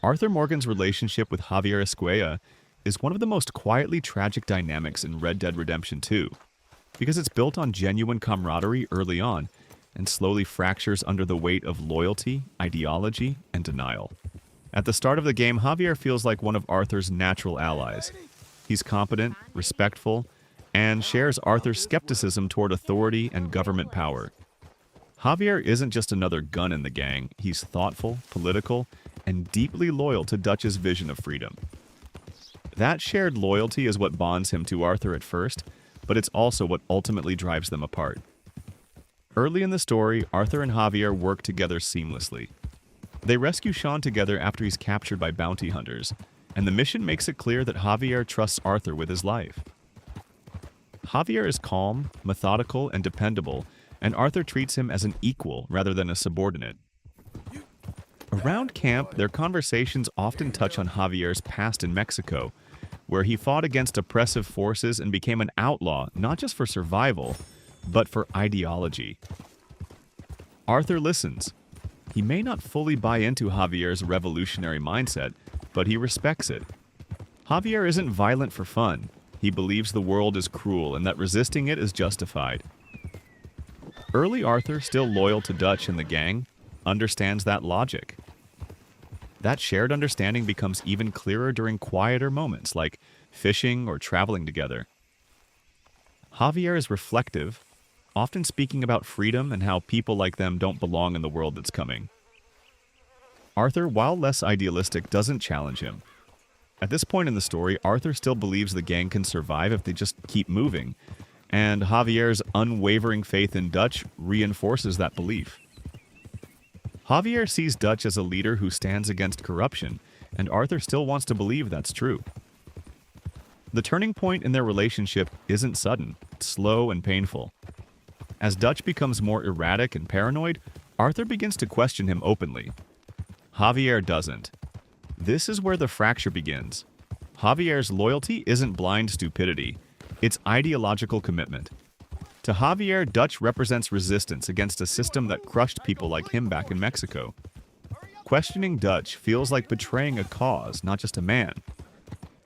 Arthur Morgan's relationship with Javier Escuella is one of the most quietly tragic dynamics in Red Dead Redemption 2, because it's built on genuine camaraderie early on and slowly fractures under the weight of loyalty, ideology, and denial. At the start of the game, Javier feels like one of Arthur's natural allies. He's competent, respectful, and shares Arthur's skepticism toward authority and government power. Javier isn't just another gun in the gang, he's thoughtful, political, and deeply loyal to Dutch's vision of freedom. That shared loyalty is what bonds him to Arthur at first, but it's also what ultimately drives them apart. Early in the story, Arthur and Javier work together seamlessly. They rescue Sean together after he's captured by bounty hunters, and the mission makes it clear that Javier trusts Arthur with his life. Javier is calm, methodical, and dependable, and Arthur treats him as an equal rather than a subordinate. Around camp, their conversations often touch on Javier's past in Mexico, where he fought against oppressive forces and became an outlaw, not just for survival, but for ideology. Arthur listens. He may not fully buy into Javier's revolutionary mindset, but he respects it. Javier isn't violent for fun. He believes the world is cruel and that resisting it is justified. Early Arthur, still loyal to Dutch and the gang, understands that logic. That shared understanding becomes even clearer during quieter moments like fishing or traveling together. Javier is reflective, often speaking about freedom and how people like them don't belong in the world that's coming. Arthur, while less idealistic, doesn't challenge him. At this point in the story, Arthur still believes the gang can survive if they just keep moving, and Javier's unwavering faith in Dutch reinforces that belief. Javier sees Dutch as a leader who stands against corruption, and Arthur still wants to believe that's true. The turning point in their relationship isn't sudden, it's slow and painful. As Dutch becomes more erratic and paranoid, Arthur begins to question him openly. Javier doesn't. This is where the fracture begins. Javier's loyalty isn't blind stupidity, it's ideological commitment. To Javier, Dutch represents resistance against a system that crushed people like him back in Mexico. Questioning Dutch feels like betraying a cause, not just a man.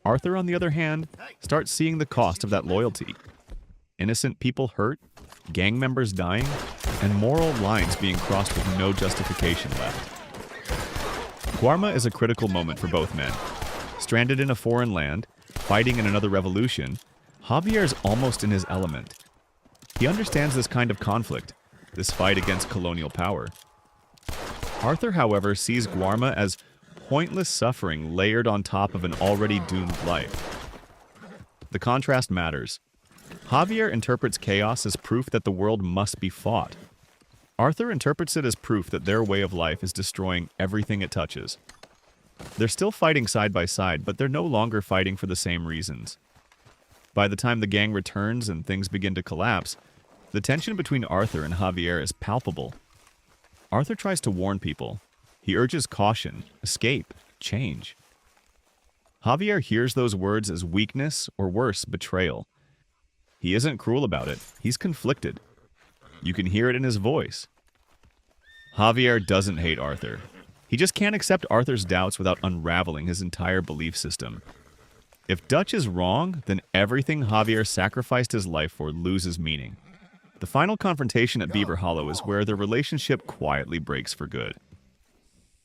Arthur, on the other hand, starts seeing the cost of that loyalty. Innocent people hurt, gang members dying, and moral lines being crossed with no justification left. Guarma is a critical moment for both men. Stranded in a foreign land, fighting in another revolution, Javier is almost in his element. He understands this kind of conflict, this fight against colonial power. Arthur, however, sees Guarma as pointless suffering layered on top of an already doomed life. The contrast matters. Javier interprets chaos as proof that the world must be fought. Arthur interprets it as proof that their way of life is destroying everything it touches. They're still fighting side by side, but they're no longer fighting for the same reasons. By the time the gang returns and things begin to collapse, the tension between Arthur and Javier is palpable. Arthur tries to warn people. He urges caution, escape, change. Javier hears those words as weakness or worse, betrayal. He isn't cruel about it. He's conflicted. You can hear it in his voice. Javier doesn't hate Arthur. He just can't accept Arthur's doubts without unraveling his entire belief system. If Dutch is wrong, then everything Javier sacrificed his life for loses meaning. The final confrontation at Beaver Hollow is where their relationship quietly breaks for good.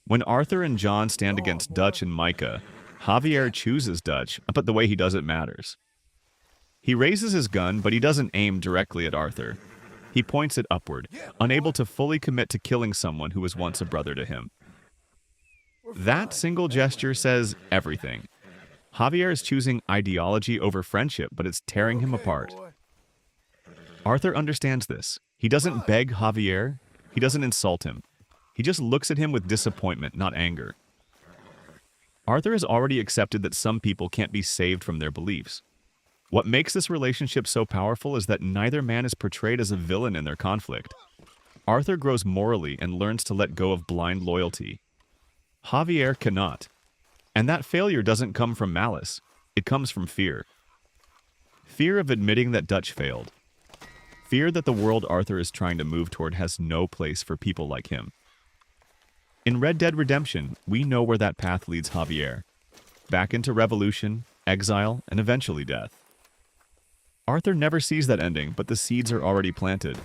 When Arthur and John stand against Dutch and Micah, Javier chooses Dutch, but the way he does it matters. He raises his gun, but he doesn't aim directly at Arthur. He points it upward, unable to fully commit to killing someone who was once a brother to him. That single gesture says everything. Javier is choosing ideology over friendship, but it's tearing him apart. Arthur understands this. He doesn't beg Javier. He doesn't insult him. He just looks at him with disappointment, not anger. Arthur has already accepted that some people can't be saved from their beliefs. What makes this relationship so powerful is that neither man is portrayed as a villain in their conflict. Arthur grows morally and learns to let go of blind loyalty. Javier cannot. And that failure doesn't come from malice. It comes from fear. Fear of admitting that Dutch failed. Fear that the world Arthur is trying to move toward has no place for people like him. In Red Dead Redemption, we know where that path leads Javier. Back into revolution, exile, and eventually death. Arthur never sees that ending, but the seeds are already planted.